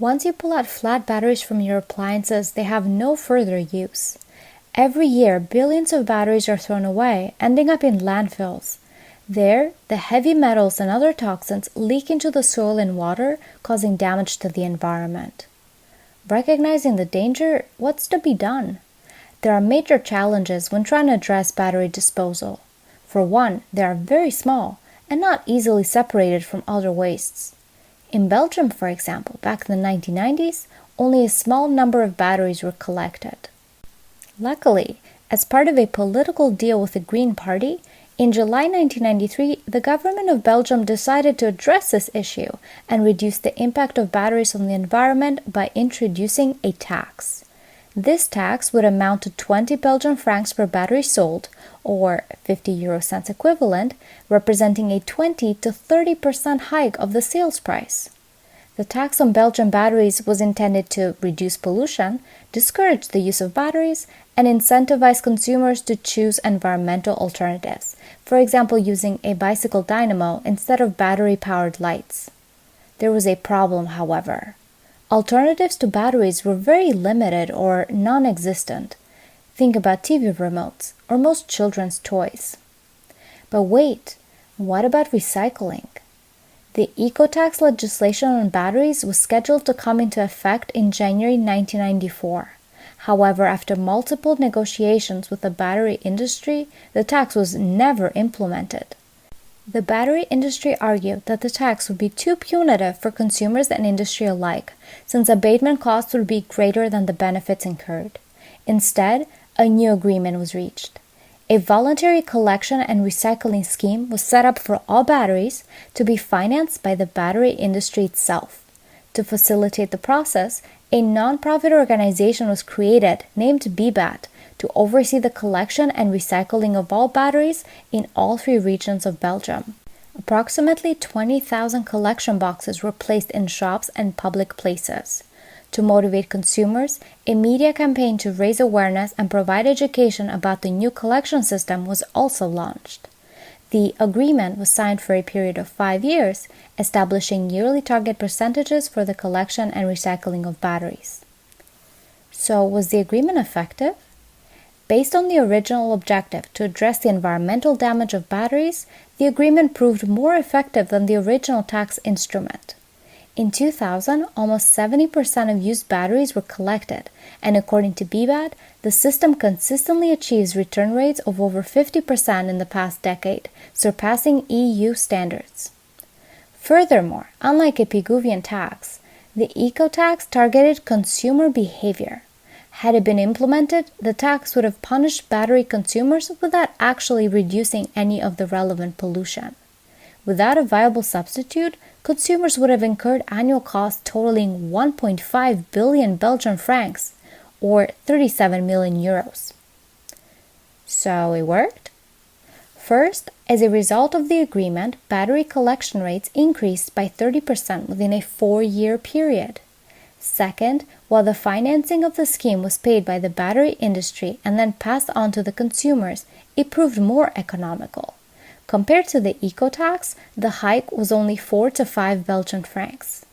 Once you pull out flat batteries from your appliances, they have no further use. Every year, billions of batteries are thrown away, ending up in landfills. There, the heavy metals and other toxins leak into the soil and water, causing damage to the environment. Recognizing the danger, what's to be done? There are major challenges when trying to address battery disposal. For one, they are very small and not easily separated from other wastes. In Belgium, for example, back in the 1990s, only a small number of batteries were collected. Luckily, as part of a political deal with the Green Party, in July 1993, the government of Belgium decided to address this issue and reduce the impact of batteries on the environment by introducing a tax. This tax would amount to 20 Belgian francs per battery sold, or 50 euro cents equivalent, representing a 20 to 30% hike of the sales price. The tax on Belgian batteries was intended to reduce pollution, discourage the use of batteries, and incentivize consumers to choose environmental alternatives, for example using a bicycle dynamo instead of battery-powered lights. There was a problem, however. Alternatives to batteries were very limited or non-existent. Think about TV remotes or most children's toys. But wait, what about recycling? The eco-tax legislation on batteries was scheduled to come into effect in January 1994. However, after multiple negotiations with the battery industry, the tax was never implemented. The battery industry argued that the tax would be too punitive for consumers and industry alike, since abatement costs would be greater than the benefits incurred. Instead, a new agreement was reached. A voluntary collection and recycling scheme was set up for all batteries to be financed by the battery industry itself. To facilitate the process, a non-profit organization was created named BBAT to oversee the collection and recycling of all batteries in all 3 regions of Belgium. Approximately 20,000 collection boxes were placed in shops and public places. To motivate consumers, a media campaign to raise awareness and provide education about the new collection system was also launched. The agreement was signed for a period of 5 years, establishing yearly target percentages for the collection and recycling of batteries. So, was the agreement effective? Based on the original objective to address the environmental damage of batteries, the agreement proved more effective than the original tax instrument. In 2000, almost 70% of used batteries were collected, and according to BBAT, the system consistently achieves return rates of over 50% in the past decade, surpassing EU standards. Furthermore, unlike a Pigouvian tax, the eco-tax targeted consumer behavior. Had it been implemented, the tax would have punished battery consumers without actually reducing any of the relevant pollution. Without a viable substitute, consumers would have incurred annual costs totaling 1.5 billion Belgian francs, or 37 million euros. So it worked? First, as a result of the agreement, battery collection rates increased by 30% within a 4-year period. Second, while the financing of the scheme was paid by the battery industry and then passed on to the consumers, it proved more economical. Compared to the eco-tax, the hike was only 4 to 5 Belgian francs.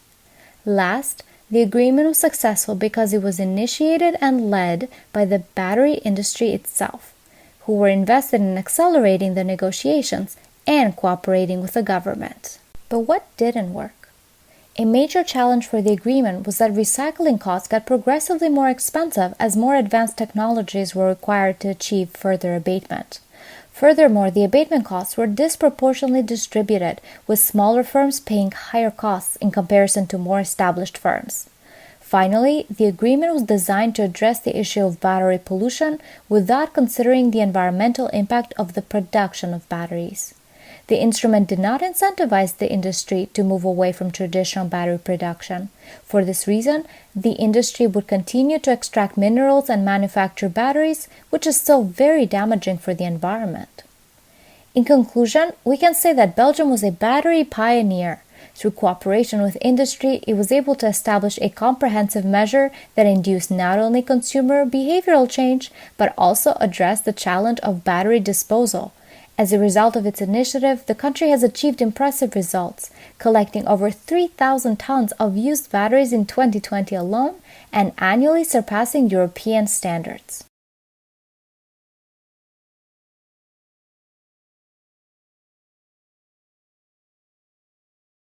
Last, the agreement was successful because it was initiated and led by the battery industry itself, who were invested in accelerating the negotiations and cooperating with the government. But what didn't work? A major challenge for the agreement was that recycling costs got progressively more expensive as more advanced technologies were required to achieve further abatement. Furthermore, the abatement costs were disproportionately distributed, with smaller firms paying higher costs in comparison to more established firms. Finally, the agreement was designed to address the issue of battery pollution without considering the environmental impact of the production of batteries. The instrument did not incentivize the industry to move away from traditional battery production. For this reason, the industry would continue to extract minerals and manufacture batteries, which is still very damaging for the environment. In conclusion, we can say that Belgium was a battery pioneer. Through cooperation with industry, it was able to establish a comprehensive measure that induced not only consumer behavioral change, but also addressed the challenge of battery disposal. As a result of its initiative, the country has achieved impressive results, collecting over 3,000 tons of used batteries in 2020 alone and annually surpassing European standards.